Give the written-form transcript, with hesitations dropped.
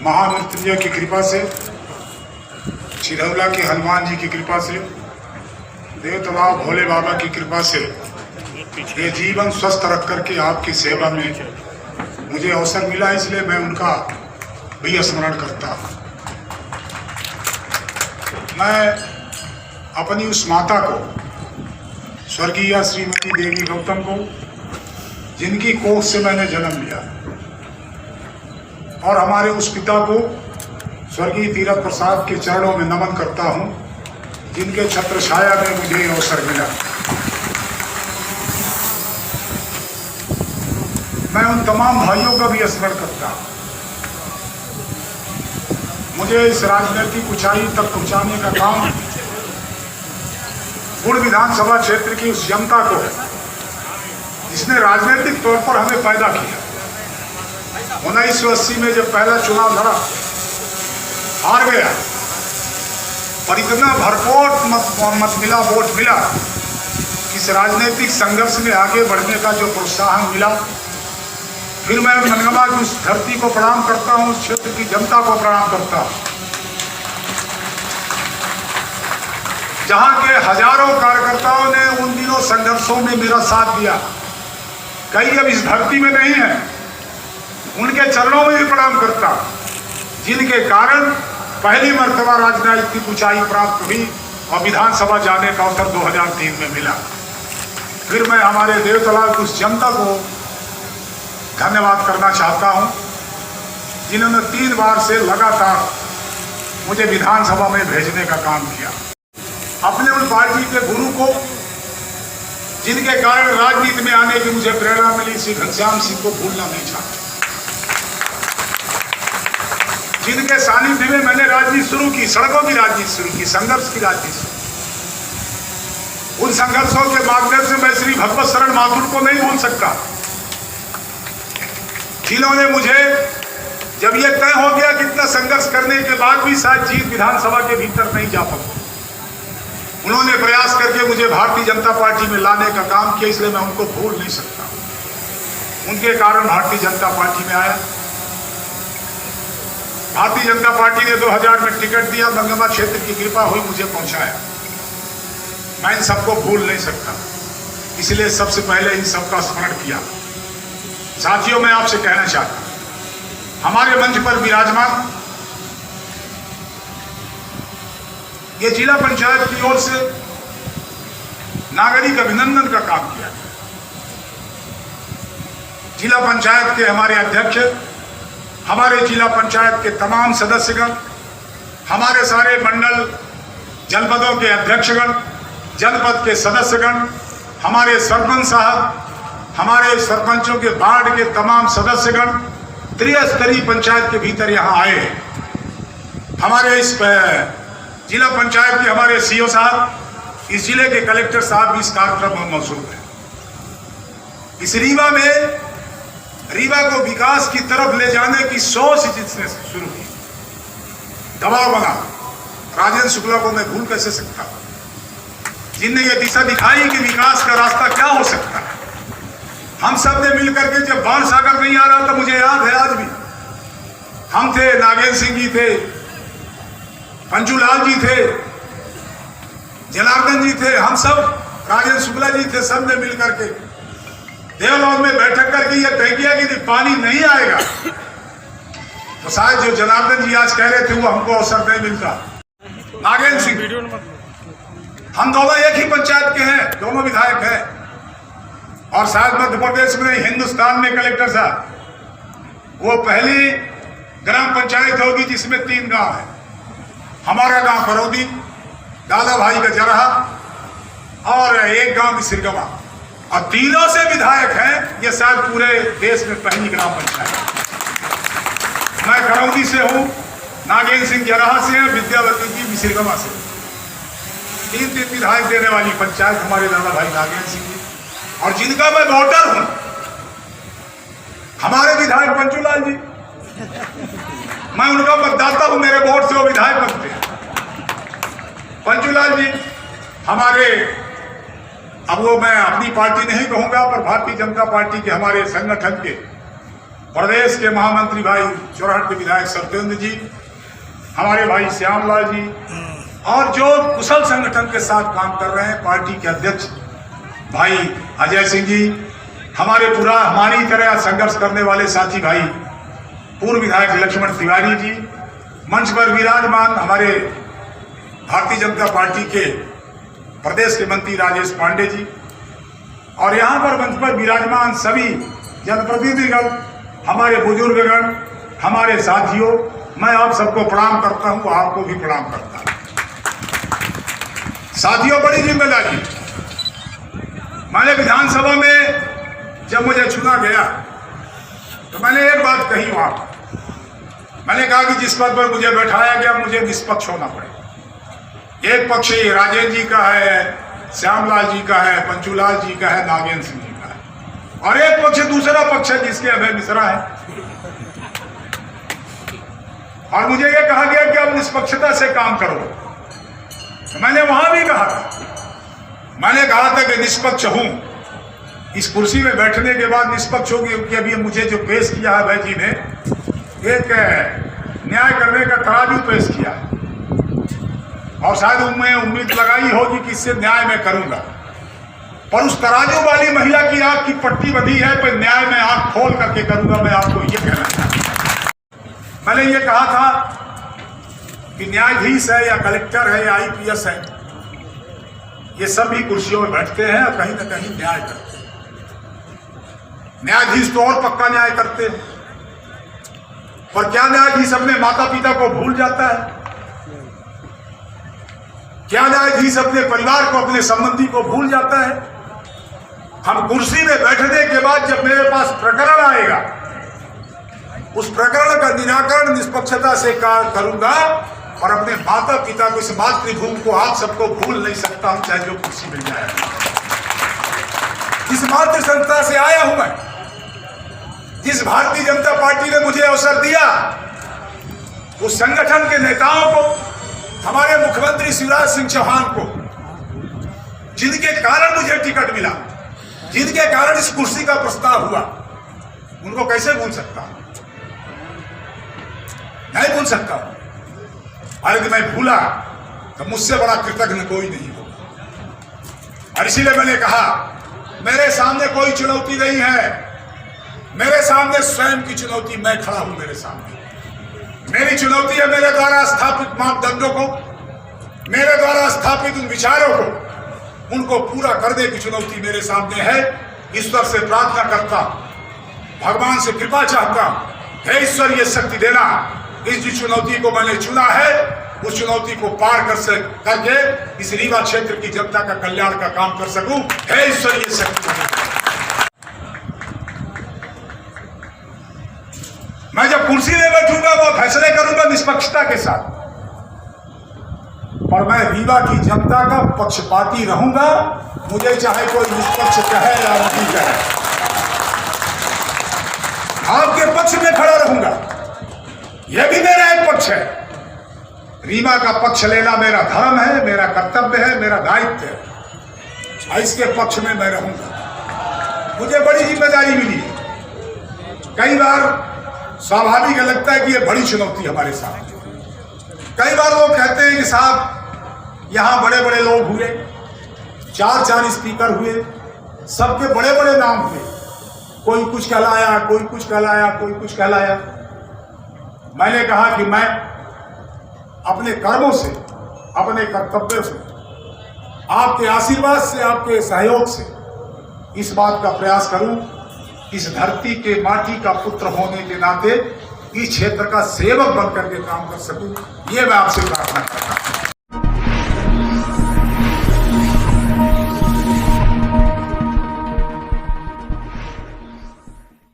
महामृत्युंजय की कृपा से, छिरौला के हनुमान जी की कृपा से, देवतलाव भोले बाबा की कृपा से ये जीवन स्वस्थ रख करके आपकी सेवा में मुझे अवसर मिला, इसलिए मैं उनका भी स्मरण करता हूँ। मैं अपनी उस माता को, स्वर्गीय श्रीमती देवी गौतम को, जिनकी कोख से मैंने जन्म लिया, और हमारे उस पिता को, स्वर्गीय तीरथ प्रसाद के चरणों में नमन करता हूँ, जिनके छत्र छाया में मुझे अवसर मिला। मैं उन तमाम भाइयों का भी स्मरण करता हूँ। मुझे इस राजनीतिक ऊंचाई तक पहुंचाने का काम गुड़ विधानसभा क्षेत्र की उस जनता को, जिसने राजनीतिक तौर पर हमें पैदा किया। 1980 में जब पहला चुनाव लड़ा, हार गया, और इतना भरपूर मत मिला, वोट मिला, इस राजनीतिक संघर्ष में आगे बढ़ने का जो प्रोत्साहन मिला, फिर मैं मनगमा की उस धरती को प्रणाम करता हूं, उस क्षेत्र की जनता को प्रणाम करता हूं, जहां के हजारों कार्यकर्ताओं ने उन दिनों संघर्षों में मेरा साथ दिया। कई अब इस धरती में नहीं है, उनके चरणों में भी प्रणाम करता, जिनके कारण पहली मर्तबा राजनीतिक ऊंचाई प्राप्त हुई और विधानसभा जाने का अवसर 2003 में मिला। फिर मैं हमारे देवतलाव की उस जनता को धन्यवाद करना चाहता हूं, जिन्होंने 3 बार से लगातार मुझे विधानसभा में भेजने का काम किया। अपने उन पार्टी के गुरु को, जिनके कारण राजनीति में आने की मुझे प्रेरणा मिली, श्री घनश्याम सिंह को भूलना नहीं चाहता, जिनके सानिध्य में मैंने राजनीति शुरू की, सड़कों की राजनीति शुरू की, संघर्ष की राजनीति शुरू की। उन संघर्षों के माध्यम से मैं श्री भगवत शरण माथुर को नहीं भूल सकता, जिन्होंने मुझे, जब यह तय हो गया कि इतना संघर्ष करने के बाद भी शायद जीत विधानसभा के भीतर नहीं जा पाऊंगा, उन्होंने प्रयास करके मुझे भारतीय जनता पार्टी में लाने का काम किया, इसलिए मैं उनको भूल नहीं सकता। उनके कारण भारतीय जनता पार्टी में आया। भारतीय जनता पार्टी ने 2000 में टिकट दिया, मनगमा क्षेत्र की कृपा हुई, मुझे पहुंचाया। मैं इन सबको भूल नहीं सकता, इसलिए सबसे पहले इन सबका स्मरण किया। साथियों, मैं आपसे कहना चाहता हूं, हमारे मंच पर विराजमान ये जिला पंचायत की ओर से नागरिक अभिनंदन का काम किया। जिला पंचायत के हमारे अध्यक्ष, हमारे जिला पंचायत के तमाम सदस्यगण, हमारे सारे मंडल जनपदों के अध्यक्षगण, जनपद के सदस्यगण, हमारे सरपंच साहब, हमारे सरपंचों के वार्ड के तमाम सदस्यगण त्रिस्तरीय पंचायत के भीतर यहाँ आए हैं। हमारे इस जिला पंचायत के हमारे सीओ साहब, इस जिले के कलेक्टर साहब भी इस कार्यक्रम में मौजूद हैं। इस रीवा को विकास की तरफ ले जाने की सोच जिसने शुरू की, दबाव बना, राजेंद्र शुक्ला को मैं भूल कैसे सकता, जिनने ये दिशा दिखाई कि विकास का रास्ता क्या हो सकता है। हम सब ने मिलकर के, जब बाण सागर नहीं आ रहा था, मुझे याद है आज भी, हम थे, नागेंद्र सिंह जी थे, पंचूलाल जी थे, जनार्दन जी थे, हम सब, राजेंद्र शुक्ला जी थे, सब ने मिलकर के देवलॉन में बैठक करके ये तय किया कि पानी नहीं आएगा तो शायद जो जनार्दन जी आज कह रहे थे वो हमको अवसर नहीं मिलता। नागेंद्र सिंह, हम दोनों एक ही पंचायत के हैं, दोनों विधायक हैं, और शायद मध्य प्रदेश में, हिंदुस्तान में कलेक्टर साहब, वो पहली ग्राम पंचायत होगी जिसमें 3 गांव है। हमारा गांव करौदी, दादा भाई का जरहा, और एक गांव मिसिरगवा, और तीनों से विधायक हैं। ये शायद पूरे देश में पहली ग्राम पंचायत। मैं करौदी से हूं, नागेंद्र सिंह जरहा से हैं, विद्यावती जी मिसिरगवा से। 3 विधायक देने वाली पंचायत हमारे दादा भाई नागेंद्र सिंह जी, और जिनका मैं वोटर हूं, हमारे विधायक पंचूलाल जी, मैं उनका मतदाता हूं, मेरे वोट से वो विधायक बनते हैं। पंचूलाल जी हमारे, अब वो मैं अपनी पार्टी नहीं कहूंगा, पर भारतीय जनता पार्टी के हमारे संगठन के प्रदेश के महामंत्री भाई चौराहट के विधायक सत्येंद्र जी, हमारे भाई श्यामलाल जी, और जो कुशल संगठन के साथ काम कर रहे हैं पार्टी के अध्यक्ष भाई अजय सिंह जी, हमारी तरह संघर्ष करने वाले साथी भाई पूर्व विधायक लक्ष्मण तिवारी जी, मंच पर विराजमान हमारे भारतीय जनता पार्टी के प्रदेश के मंत्री राजेश पांडे जी, और यहाँ पर मंच पर विराजमान सभी जनप्रतिनिधिगण, हमारे बुजुर्गगण, हमारे साथियों, मैं आप सबको प्रणाम करता हूँ, आपको भी प्रणाम करता हूँ। साथियों, बड़ी जिम्मेदारी, मैंने विधानसभा में जब मुझे चुना गया तो मैंने एक बात कही वहां, मैंने कहा कि जिस पद पर मुझे बैठाया गया मुझे निष्पक्ष होना पड़ेगा। एक पक्ष ये राजेंद्र जी का है, श्यामलाल जी का है, पंचूलाल जी का है, नागेंद्र सिंह जी का है, और एक पक्ष दूसरा पक्ष है जिसके अभय मिश्रा है। और मुझे यह कहा गया कि आप निष्पक्षता से काम करो। तो मैंने वहां भी कहा था कि निष्पक्ष हूं। इस कुर्सी में बैठने के बाद निष्पक्ष होगी, क्योंकि अभी मुझे जो पेश किया है भाई जी ने, एक न्याय करने का तराजू पेश किया, और शायद मैं उम्मीद लगाई होगी कि इससे न्याय मैं करूंगा, पर उस तराजू वाली महिला की आंख की पट्टी बंधी है, पर न्याय में आंख खोल करके करूंगा। मैं आपको ये कहना चाहता, मैंने ये कहा था कि न्यायाधीश है या कलेक्टर है या IPS है, ये सभी कुर्सियों में बैठते हैं और कहीं ना कहीं न्याय करते हैं। न्यायाधीश तो और पक्का न्याय करते हैं, पर क्या न्यायाधीश अपने माता पिता को भूल जाता है? क्या न्यायाधीश अपने परिवार को, अपने संबंधी को भूल जाता है? हम कुर्सी में बैठने के बाद जब मेरे पास प्रकरण आएगा, उस प्रकरण का निराकरण निष्पक्षता से करूंगा, और अपने माता पिता को, इस मातृभूमि को, आप सबको भूल नहीं सकता हूं, चाहे जो कुर्सी मिल जाए। इस मातृ संस्था से आया हूं मैं, जिस भारतीय जनता पार्टी ने मुझे अवसर दिया, उस संगठन के नेताओं को, हमारे मुख्यमंत्री शिवराज सिंह चौहान को, जिनके कारण मुझे टिकट मिला, जिनके कारण इस कुर्सी का प्रस्ताव हुआ, उनको कैसे भूल सकता हूं? नहीं भूल सकता हूं। और यदि मैं भूला तो मुझसे बड़ा कृतज्ञ कोई नहीं होगा। और इसीलिए मैंने कहा, मेरे सामने कोई चुनौती नहीं है, मेरे सामने स्वयं की चुनौती, मैं खड़ा हूं मेरे सामने। मेरी चुनौती है मेरे द्वारा स्थापित मापदंडों को, मेरे द्वारा स्थापित उन विचारों को, उनको पूरा करने की चुनौती मेरे सामने है। ईश्वर से प्रार्थना करता, भगवान से कृपा चाहता, हे ईश्वर ये शक्ति देना, इस जो चुनौती को मैंने चुना है, उस चुनौती को पार करके इस रीवा क्षेत्र की जनता का कल्याण का काम कर सकूं। हे ईश्वर ये शक्ति देना। मैं जब कुर्सी में बैठूंगा वो फैसले करूंगा निष्पक्षता के साथ, और मैं रीवा की जनता का पक्षपाती रहूंगा, मुझे चाहे कोई निष्पक्ष कहे या नहीं कहे, आपके पक्ष में खड़ा रहूंगा। यह भी मेरा एक पक्ष है। रीवा का पक्ष लेना मेरा धर्म है, मेरा कर्तव्य है, मेरा दायित्व है। इसके पक्ष में मैं रहूंगा। मुझे बड़ी जिम्मेदारी मिली है। कई बार स्वाभाविक लगता है कि यह बड़ी चुनौती हमारे साथ। कई बार लोग कहते हैं कि साहब यहां बड़े बड़े लोग हुए, 4 स्पीकर हुए, सबके बड़े बड़े नाम हुए, कोई कुछ कहलाया, कोई कुछ कहलाया, कोई कुछ कहलाया। मैंने कहा कि मैं अपने कर्मों से, अपने कर्तव्यों से, आपके आशीर्वाद से, आपके सहयोग से इस बात का प्रयास करूं, इस धरती के माटी का पुत्र होने के नाते इस क्षेत्र का सेवक बनकर के काम कर सकूं। ये मैं आपसे प्रार्थना करता हूं।